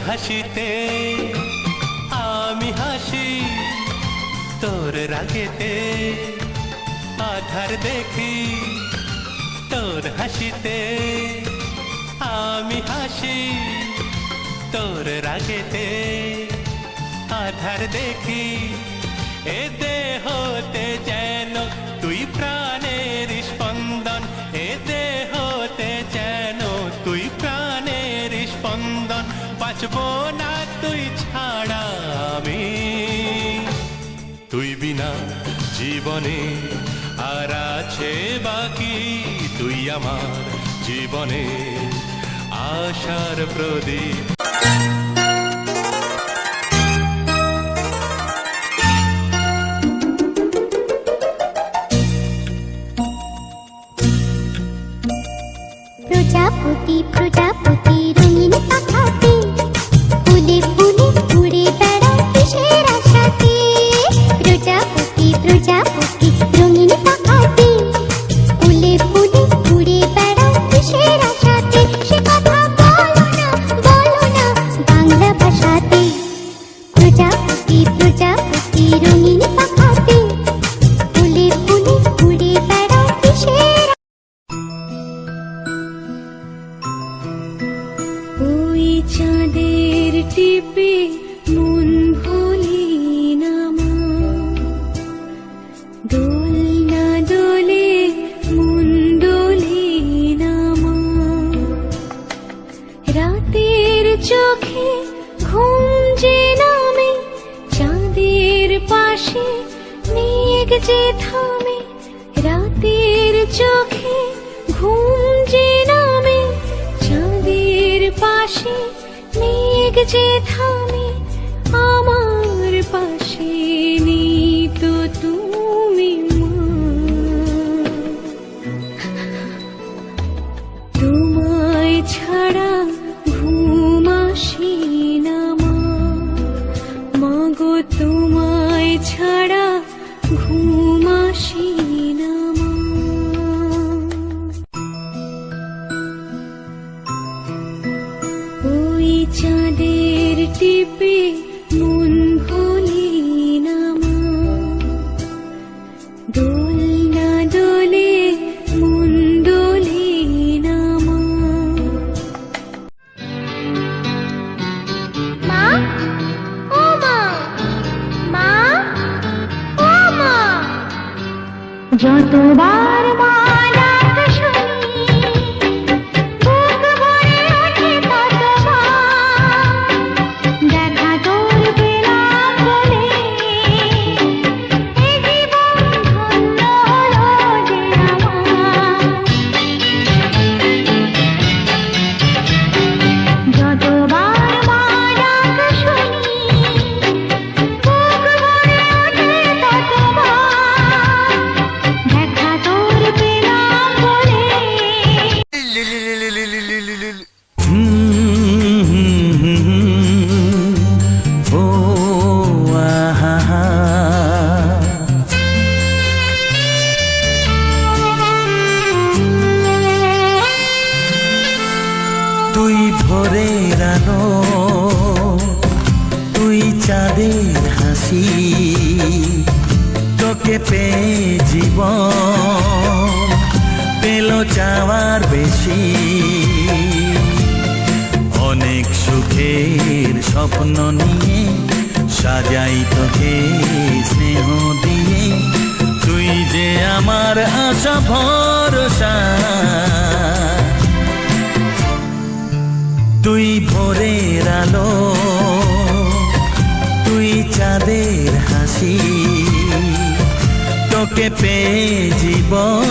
হাসিতে আমি হাসি, তোর রাগেতে আধার দেখি। তোর হাসিতে আমি হাসি, তোর রাগেতে আধার দেখি। এ দেহতে যেন তুই প্রাণের স্পন্দন, এ দেহতে যেন তুই প্রাণের স্পন্দন। বাঁচবো না তুই ছাড়া আমি, তুই বিনা জীবনে আর আছে বাকি। তুই আমার জীবনে আশার প্রদীপ। প্রজাপতি প্রজাপতি রঙিন পাখাতে, ফুলে ফুলে উড়ে বেড়ায় কিসের আশাতে। প্রজাপতি প্রজাপতি রঙিন পাখাতে, ফুলে ফুলে উড়ে বেড়ায় কিসের আশাতে। সে কথা বলো না বাংলা ভাষাতে। প্রজাপতি প্রজাপতি রঙিন পাখাতে, ফুলে ফুলে উড়ে বেড়ায় কিসের। ওই চাঁদের টিপে মন ভুলি না মা, দোলনা দোলে মন দোলে না মা। রাতের চোখে ঘুম যে নামে, চাঁদের পাশে মেঘ যে থামে। রাতের চোখে ঘুম যে নামে, চাঁদের পাশে মেঘ যে থামে। আমার পাশে নেই তো তুমি মা, তোমায় ছাড়া ঘুম আসে না মা। মাগো তোমায় ছাড়া ঘুম আসে না মা। ওই চাঁদের টিপে মন ভুলি না মা, দোলনা দোলে মন দোলে না মা। মা ও মা, মা ও মা। যতবার মা ডাক শুনি, বুক ভরে ওঠে ততবার। দেখা তোর পেলাম বলে এ জীবন ধন্য হলো যে আমার। যতবার মা ডাক শুনি, বুক ভরে ওঠে ততবার। দেখা তোর পেলাম বলে। ও আহা, তুই ভোরের আলো, তুই চাঁদের হাসি। তোকে পেয়ে জীবন পেল চাওয়ার বেশি। অনেক সুখের স্বপ্ন নিয়ে সাজাই তোকে স্নেহ দিয়ে। তুই যে আমার আশা ভরসা, তুই ভোরের আলো, তুই চাঁদের হাসি। তোকে পেয়ে জীবন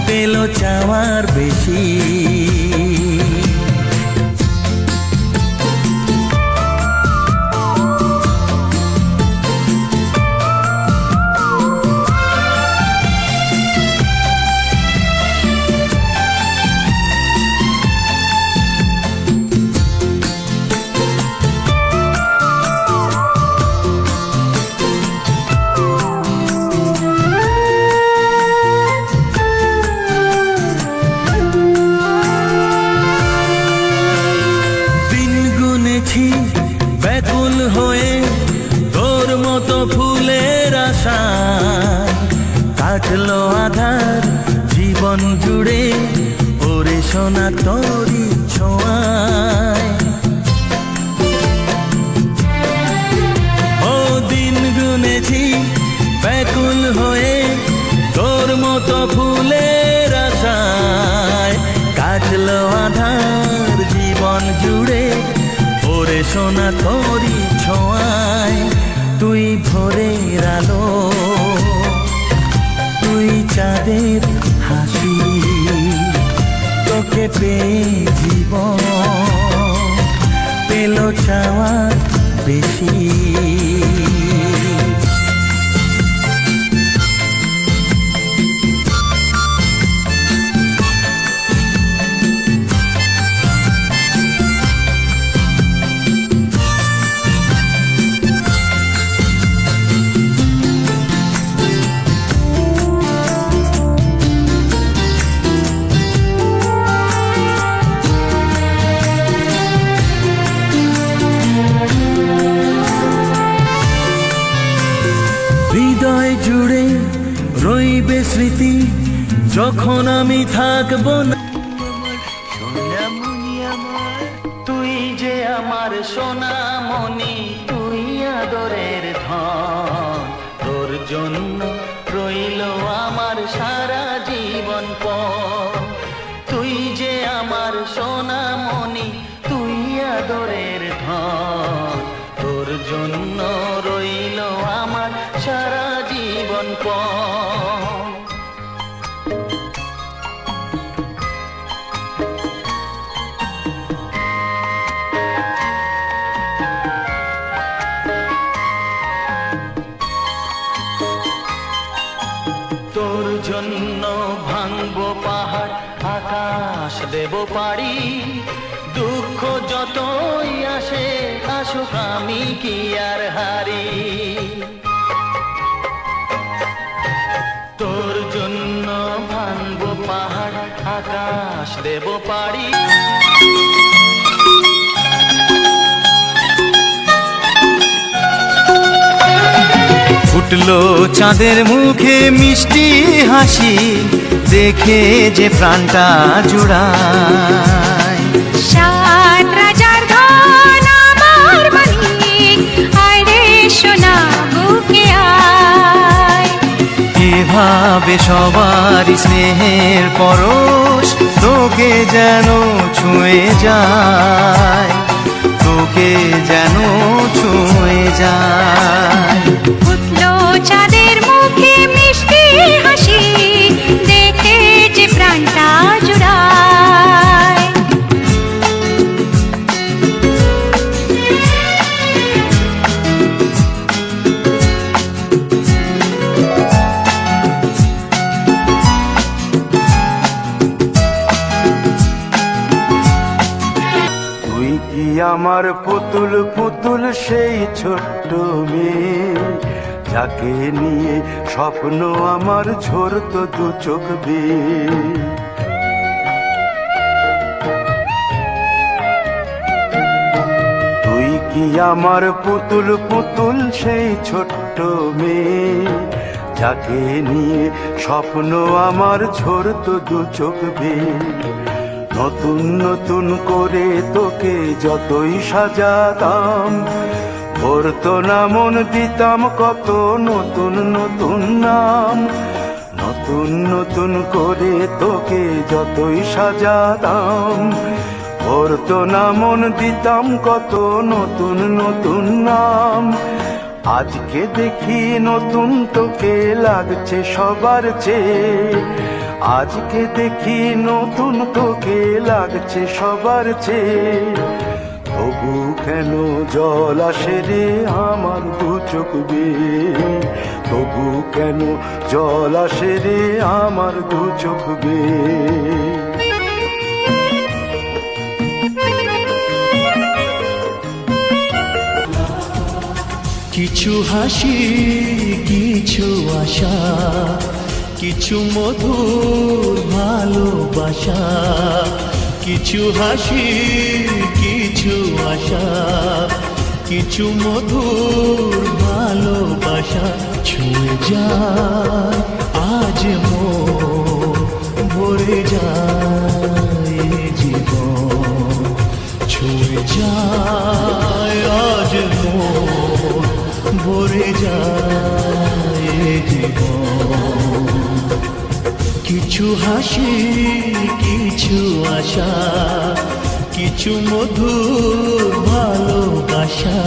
পেল চাওয়ার বেশি। তোরই ছোঁয়ায়। ও দিন গুনেছি ব্যাকুল হয়ে তোর মতো ফুলের আশায়, কাটলো আধার জীবন জুড়ে ওরে সোনা তোরই ছোঁয়ায়। তুই ভোরের আলো, তুই চাঁদের হাসি, তোকে পেয়ে জীবন পেল চাওয়ার বেশি। হৃদয় জুড়ে রইবে স্মৃতি যখন আমি থাকবো না। সোনামণি আমার, তুই যে আমার সোনামণি, তুই আদরের ধন। তোর জন্য রইল আমার সারা জীবন পণ। তুই যে আমার সোনামণি, তুই আদরের ধন। তোর জন্য রইল আমার সারা জীবন পণ। তোর জন্য ভাঙবো পাহাড়, আকাশ দেব পাড়ি। দুঃখ যতই আসে আসুক, আমি কি আর হারি। তোর জন্য ভাঙবো পাহাড়, আকাশ দেব পাড়ি। ফুটলো চাঁদের মুখে মিষ্টি হাসি, দেখে যে প্রাণটা জুড়ায়। সাত রাজার ধন আমার মানিক, আয় রে সোনা বুকে আয়। এভাবে সবার স্নেহের পরশ তোকে যেন ছুঁয়ে যায়, তোকে যেন ছুঁয়ে যায়। ফুটলো চাঁদের মুখে মিষ্টি হাসি, দেখে যে প্রাণটা জুড়ায়। তুই কি আমার পুতুল পুতুল সেই ছোট্ট মেয়ে, যাকে নিয়ে স্বপ্ন আমার ঝরতো দু চোখ বেয়ে। তুই কি আমার পুতুল পুতুল সেই ছোট্ট মেয়ে, যাকে নিয়ে স্বপ্ন আমার ঝরতো দু চোখ বেয়ে। নতুন নতুন করে তোকে যতই সাজাতাম, ভরতো না মন, দিতাম কত নতুন নতুন নাম। নতুন নতুন করে তোকে যতই সাজাতাম, ভরতো না মন, দিতাম কত নতুন নতুন নাম। আজকে দেখি নতুন তোকে লাগছে সবার চেয়ে, আজকে দেখি নতুন তোকে লাগছে সবার চেয়ে। তবু কেন জল আসে রে আমার দু চোখ বেয়ে, তবু কেন জল আসে রে আমার দু চোখ বেয়ে। কিছু হাসি, কিছু আশা, কিছু মধুর ভালোবাসা। কিছু হাসি, কিছু আশা, কিছু মধুর ভালোবাসা। ছুঁয়ে যায় আজ মন, ভরে যায় জীবন ছুঁয়ে যায় আজ মন ভরে যায় এ জীবন কিছু হাসি কিছু আশা কিছু মধুর ভালোবাসা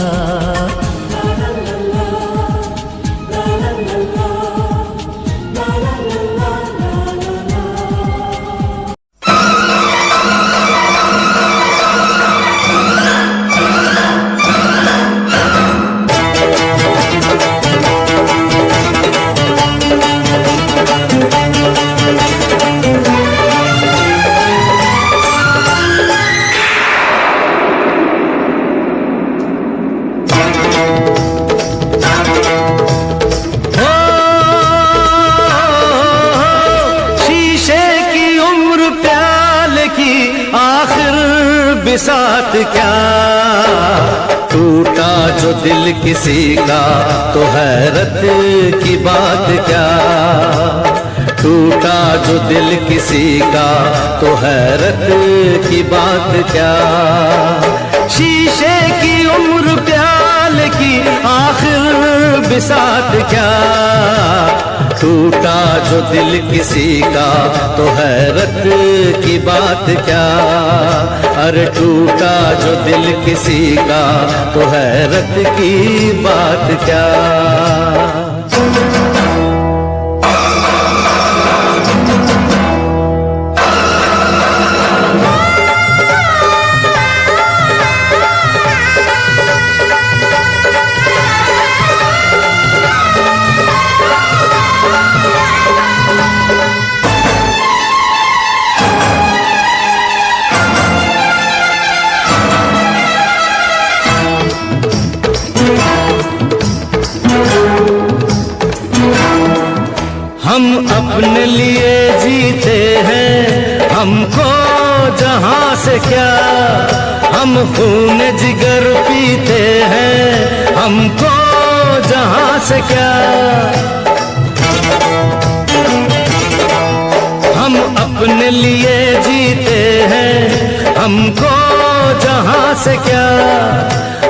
साथ क्या टूटा जो दिल किसी का तो हैरत की बात क्या टूटा जो दिल किसी का तो हैरत की बात क्या शीशे की उम्र प्याल की आखिर बिसात क्या टूटा जो दिल किसी का तो हैरत की बात क्या अरे टूटा जो दिल किसी का तो हैरत की बात क्या हम अपने लिए जीते हैं हमको जहां से क्या हम खून जिगर पीते हैं हमको जहां से क्या हम अपने लिए जीते हैं हमको जहां से क्या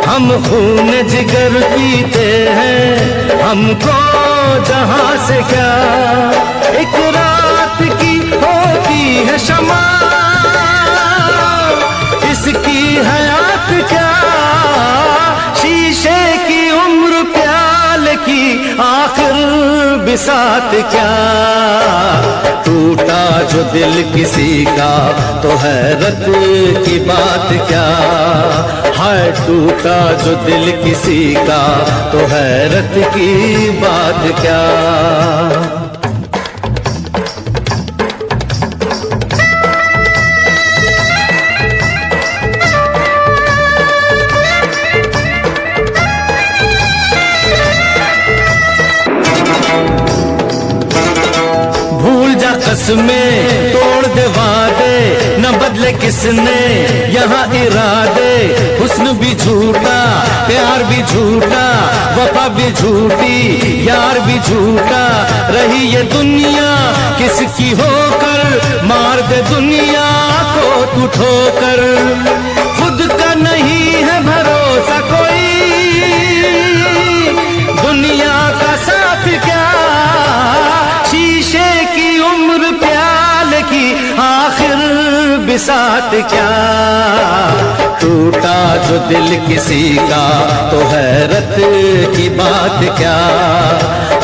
हम खून जिगर पीते हैं हमको जहां से क्या एक रात की होती है शमा इसकी हयात क्या शीशे की उम्र प्याल की आखिर बिसात क्या टूटा जो दिल किसी का तो हैरत की बात क्या हाय टूटा जो दिल किसी का तो हैरत की बात क्या कसमें तोड़ दे वादे न बदले किसने यहाँ इरादे हुस्न भी झूठा प्यार भी झूठा वफा भी झूठी यार भी झूठा रही ये दुनिया किसकी होकर मार दे दुनिया को तू ठोकर खुद का नहीं है भरोसा कोई दुनिया का साथ क्या शीशे की उम्र प्याल की आखिर बिसात क्या टूटा जो दिल किसी का तो हैरत की बात क्या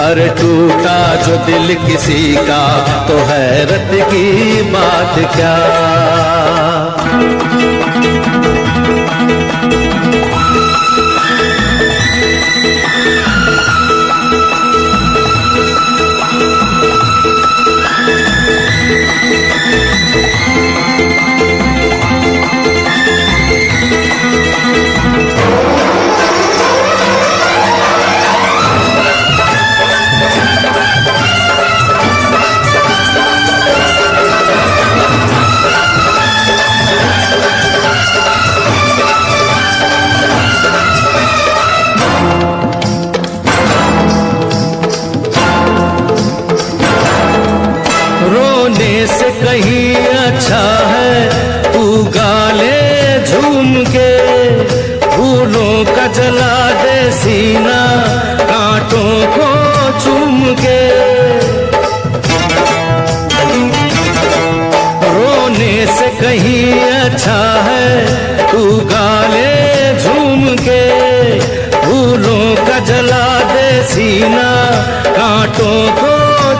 अरे टूटा जो दिल किसी का तो हैरत की बात क्या का जला दे सीना कांटों को चूम के। रोने से कहीं अच्छा है तू गा ले झूम के। फूलों का जला दे सीना कांटों को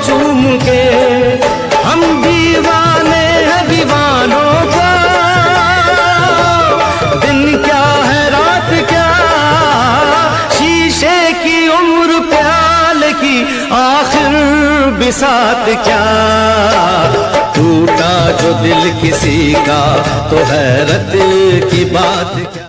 चूम के। हम दीवाने हैं दीवानों का, दिन क्या है रात क्या, शीशे की उम्र प्याल की आखिर बिसात क्या। टूटा जो दिल किसी का तो हैरत की बात क्या।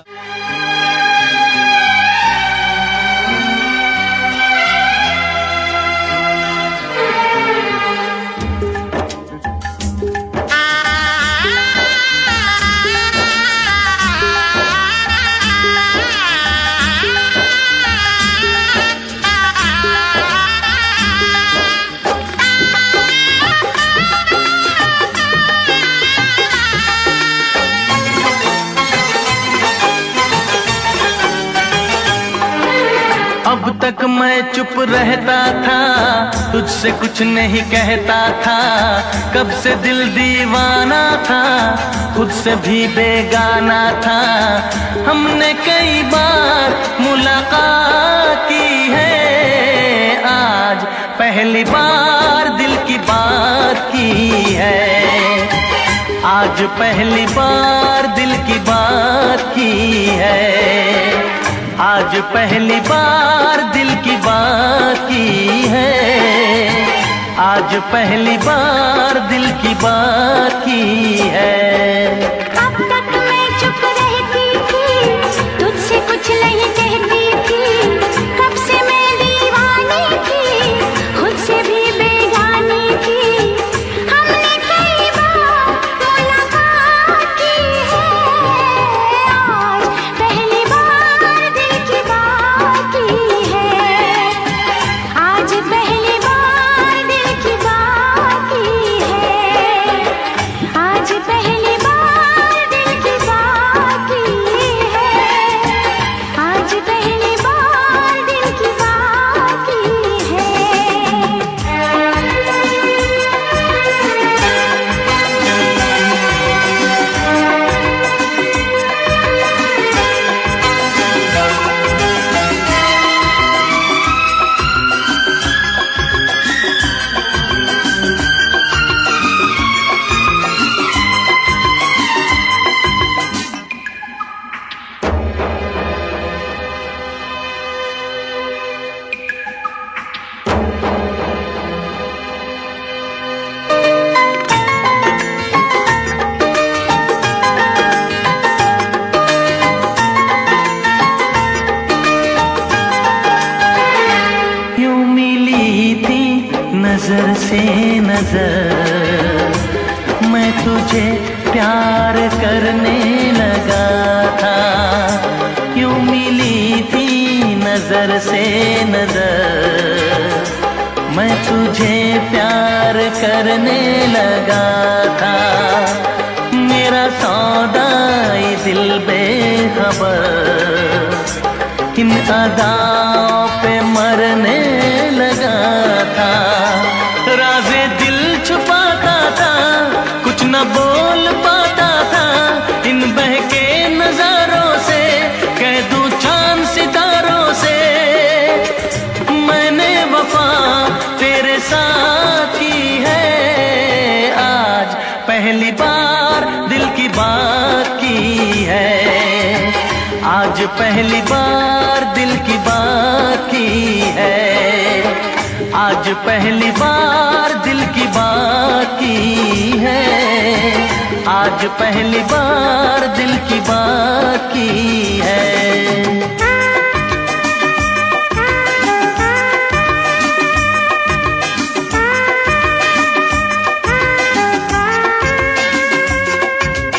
अब तक मैं चुप रहता था, तुझसे कुछ नहीं कहता था। कब से दिल दीवाना था, खुद से भी बेगाना था। हमने कई बार मुलाकात की है, आज पहली बार दिल की बात की है। आज पहली बार दिल की बात की है। आज पहली बार दिल की बात की है। आज पहली बार दिल की बात की है। अब तक मैं चुप रहती थी, तुझसे कुछ नहीं कहती थी। कब से मैं दीवानी थी, खुद से भी बेगानी थी। हमने कई बार मुलाकात की है, आज पहली बार दिल की बात की है। आज पहली बार दिल की बात की है। आज पहली बार दिल की बात की है। आज पहली बार दिल की बात की है। यूं मिली थी नजर से नजर, मैं तुझे प्यार करने लगा था। यूं मिली थी नजर से नजर, मैं तुझे प्यार करने लगा था। मेरा सौदाई दिल बेखबर इन अदाओं पे मरने लगा था। राज़े दिल छुपाता था, कुछ न बोल पाता था। इन बहके नजारों से कह दूं चांद सितारों से, मैंने वफा तेरे साथ की है। आज पहली बार दिल की बात की है। आज पहली बार दिल की बात की है। आज पहली बार दिल की बात की है। आज पहली बार दिल की बात की है।